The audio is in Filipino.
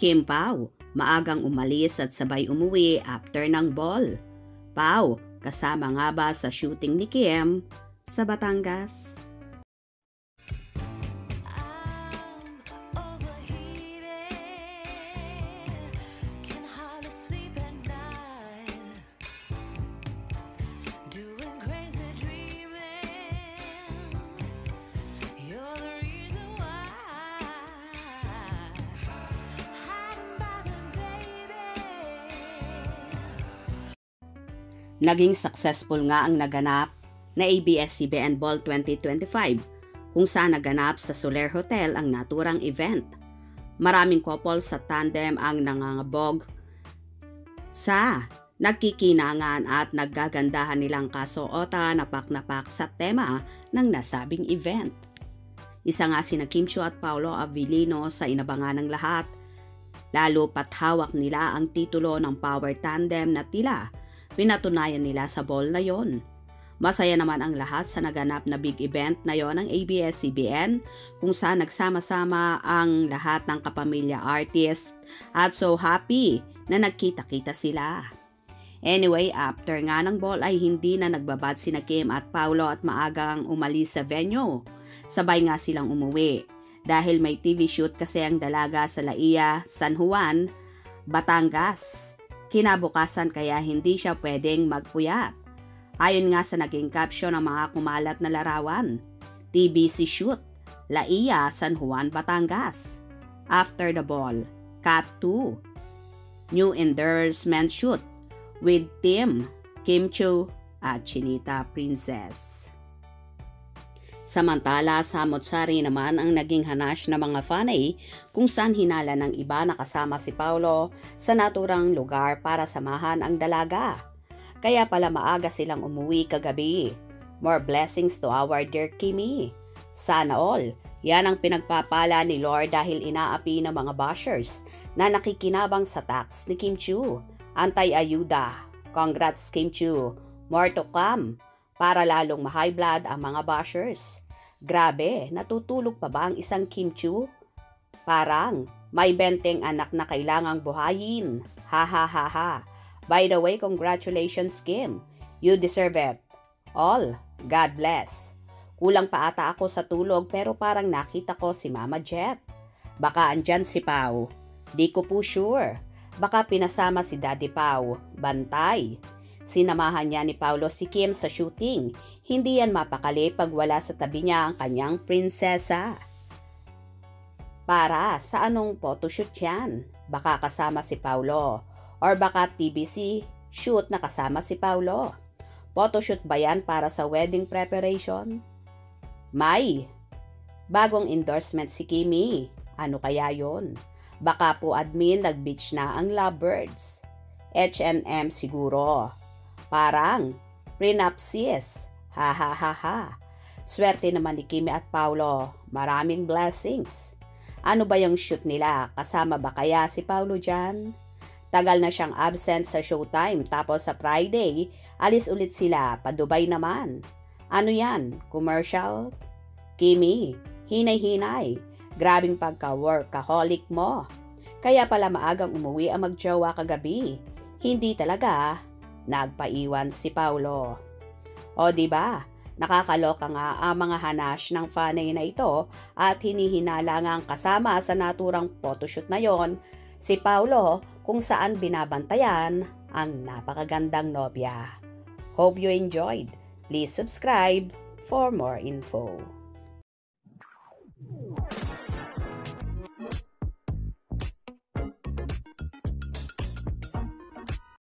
Kim Pao, maagang umalis at sabay umuwi after ng ball. Pao, kasama nga ba sa shooting ni Kim sa Batangas? Naging successful nga ang naganap na ABS-CBN Ball 2025 kung saan naganap sa Soler Hotel ang naturang event. Maraming couple sa tandem ang nangangabog sa nagkikinangan at naggagandahan nilang kasuotan na pak sa tema ng nasabing event. Isa nga sina Kim Chiu at Paolo Avellino sa inabangan ng lahat, lalo pat hawak nila ang titulo ng power tandem na tila pinatunayan nila sa ball na yon. Masaya naman ang lahat sa naganap na big event na yon ng ABS-CBN kung saan nagsama-sama ang lahat ng kapamilya artist at so happy na nagkita-kita sila. Anyway, after nga ng ball ay hindi na nagbabad sina Kim at Paolo at maagang umalis sa venue. Sabay nga silang umuwi dahil may TV shoot kasi ang dalaga sa Laia, San Juan, Batangas. Kinabukasan kaya hindi siya pwedeng magpuyat. Ayon nga sa naging caption ng mga kumalat na larawan, TBC shoot, Laia, San Juan, Batangas. After the ball, Cut 2, new endorsement shoot with Team Kim Chiu at Chinita Princess. Samantala, sa Motsari naman ang naging hanash ng mga fanay kung saan hinala ng iba na kasama si Paolo sa naturang lugar para samahan ang dalaga. Kaya pala maaga silang umuwi kagabi. More blessings to our dear Kimi. Sana all. Yan ang pinagpapala ni Lord dahil inaapi ng mga bashers na nakikinabang sa tax ni Kim Chiu. Antay-ayuda. Congrats Kim Chiu. More to come. Para lalong ma-high blood ang mga bashers. Grabe, natutulog pa ba ang isang Kim Chiu? Parang may 20 anak na kailangang buhayin. Ha ha ha ha. By the way, congratulations Kim. You deserve it. All, God bless. Kulang pa ata ako sa tulog pero parang nakita ko si Mama Jet. Baka andyan si Pao. Di ko po sure. Baka pinasama si Daddy Pao. Bantay. Sinamahan niya ni Paolo si Kim sa shooting. Hindi yan mapakali pag wala sa tabi niya ang kanyang prinsesa. Para sa anong photoshoot yan? Baka kasama si Paolo. Or baka TBC shoot na kasama si Paolo. Photoshoot ba yan para sa wedding preparation? May bagong endorsement si Kimi. Ano kaya yon? Baka po admin nag-beach na ang lovebirds. H&M siguro. Parang prenuptials. Ha ha ha ha. Swerte naman ni Kimi at Paolo. Maraming blessings. Ano ba yung shoot nila? Kasama ba kaya si Paolo dyan? Tagal na siyang absent sa showtime tapos sa Friday, alis ulit sila pa Dubai naman. Ano yan? Commercial? Kimi, hinay-hinay. Grabing pagka-workaholic mo. Kaya pala maagang umuwi ang magjowa kagabi. Hindi talaga nagpaiwan si Paolo. O diba? Nakakaloka nga ang mga hanash ng fanay na ito at hinihinala nga ang kasama sa naturang photoshoot na yon si Paolo kung saan binabantayan ang napakagandang nobya. Hope you enjoyed. Please subscribe for more info.